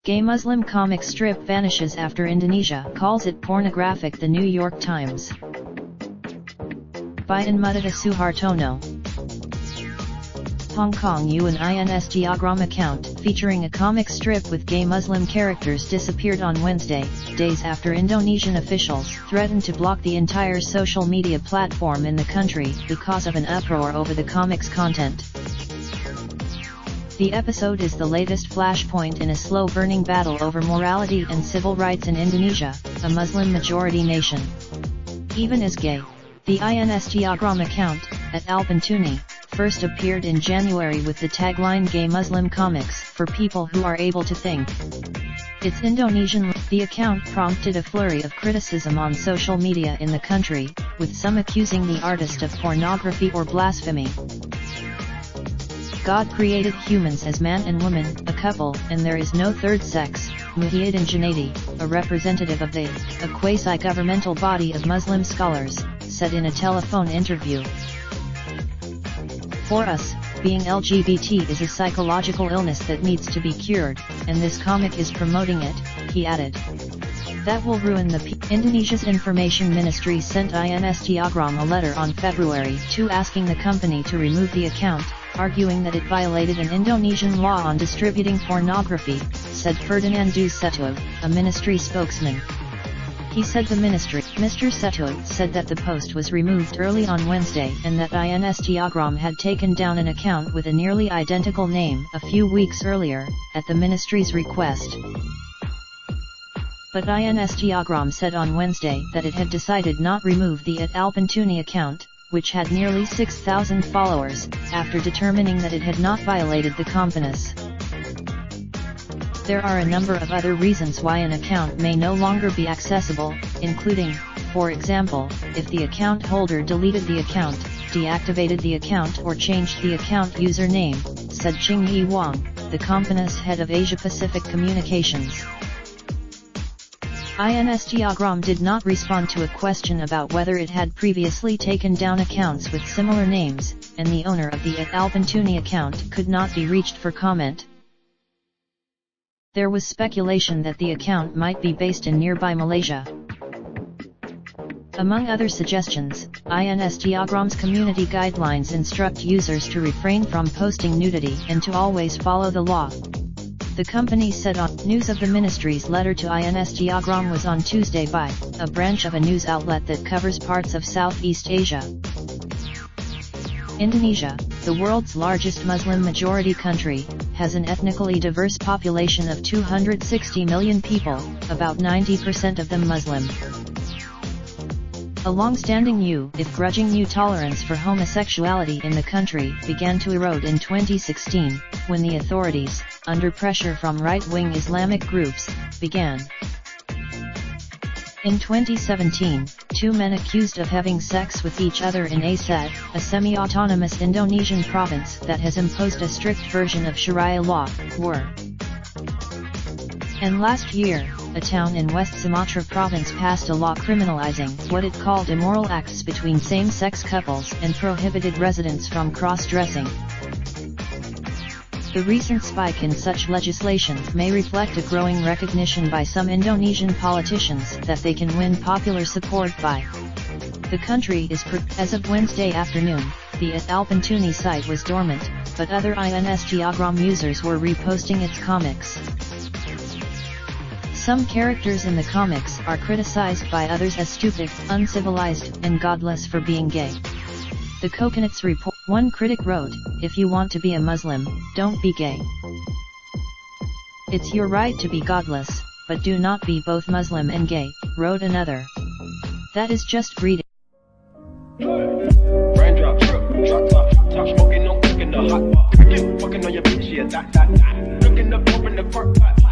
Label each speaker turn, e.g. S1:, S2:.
S1: Gay Muslim comic strip vanishes after Indonesia calls it pornographic. The New York Times. By Anmudita Suhartono. Hong Kong an Instagram account featuring a comic strip with gay Muslim characters disappeared on Wednesday, days after Indonesian officials threatened to block the entire social media platform in the country because of an uproar over the comic's content. The episode is the latest flashpoint in a slow-burning battle over morality and civil rights in Indonesia, a Muslim-majority nation. Even as gay, the Instagram account, at Alpentuni, first appeared in January with the tagline Gay Muslim Comics for people who are able to think. It's Indonesian. The account prompted a flurry of criticism on social media in the country, with some accusing the artist of pornography or blasphemy. God created humans as man and woman, a couple, and there is no third sex, Muhyiddin Junaidi, a representative of a quasi-governmental body of Muslim scholars, said in a telephone interview. For us, being LGBT is a psychological illness that needs to be cured, and this comic is promoting it, he added. That will ruin Indonesia's information ministry sent Instagram a letter on February 2 asking the company to remove the account, arguing that it violated an Indonesian law on distributing pornography, said Ferdinando Seto, a ministry spokesman. He said the ministry, Mr. Seto, said that the post was removed early on Wednesday and that Instagram had taken down an account with a nearly identical name a few weeks earlier, at the ministry's request. But Instagram said on Wednesday that it had decided not remove the @Alpentuni account, which had nearly 6,000 followers, after determining that it had not violated the companies. There are a number of other reasons why an account may no longer be accessible, including, for example, if the account holder deleted the account, deactivated the account or changed the account username, said Qingyi Wang, the company's head of Asia-Pacific Communications. Instagram did not respond to a question about whether it had previously taken down accounts with similar names, and the owner of the @Alpentuni account could not be reached for comment. There was speculation that the account might be based in nearby Malaysia. Among other suggestions, Instagram's community guidelines instruct users to refrain from posting nudity and to always follow the law. The company said on news of the ministry's letter to Instagram was on Tuesday by a branch of a news outlet that covers parts of Southeast Asia. Indonesia, the world's largest Muslim-majority country, has an ethnically diverse population of 260 million people, about 90% of them Muslim. A long-standing if grudging tolerance for homosexuality in the country began to erode in 2016, when the authorities, under pressure from right-wing Islamic groups, began. In 2017, two men accused of having sex with each other in Aceh, a semi-autonomous Indonesian province that has imposed a strict version of Sharia law, were. And last year, a town in West Sumatra province passed a law criminalizing what it called immoral acts between same-sex couples and prohibited residents from cross-dressing. The recent spike in such legislation may reflect a growing recognition by some Indonesian politicians that they can win popular support by. The country is as of Wednesday afternoon, the @Alpentuni site was dormant, but other Instagram users were reposting its comics. Some characters in the comics are criticized by others as stupid, uncivilized, and godless for being gay. The Coconuts report. One critic wrote, "If you want to be a Muslim, don't be gay. It's your right to be godless, but do not be both Muslim and gay," wrote another. That is just greedy.
S2: Raindrop, truck top, smoking, no cooking the hot pot. Fucking on your bitch, yeah, that. Looking up, open the park pot.